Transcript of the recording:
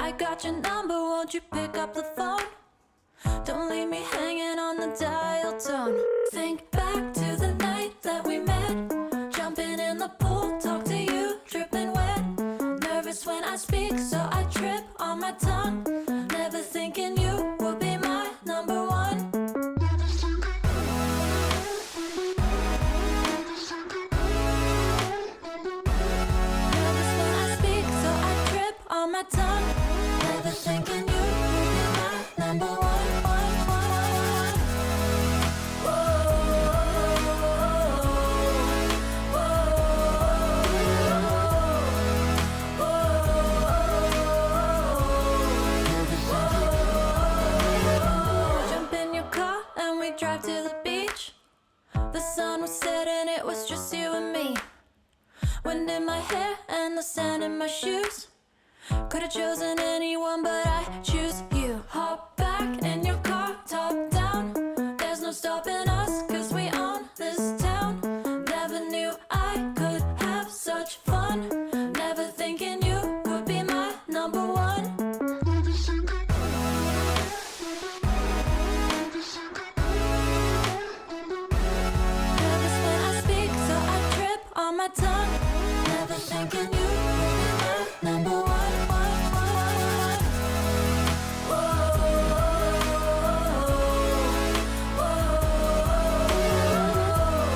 I got your number, won't you pick up the phone? Don't leave me hanging on the dial tone. Think back to the night that we met, jumping in the pool, talk to you, dripping wet. Nervous when I speak, so I trip on my tongue. Never thinking you would be my number one. Nervous when I speak, so I trip on my tongue. Never thinking you would be my number one. Drive to the beach. The sun was setting, it was just you and me. Wind in my hair and the sand in my shoes. Could've chosen anyone, but I choose you. Hop back in your car, top down. There's no stopping us, 'cause we own this town. Never knew I could have such fun. Never thinking you would be my number one. My tongue, never thinking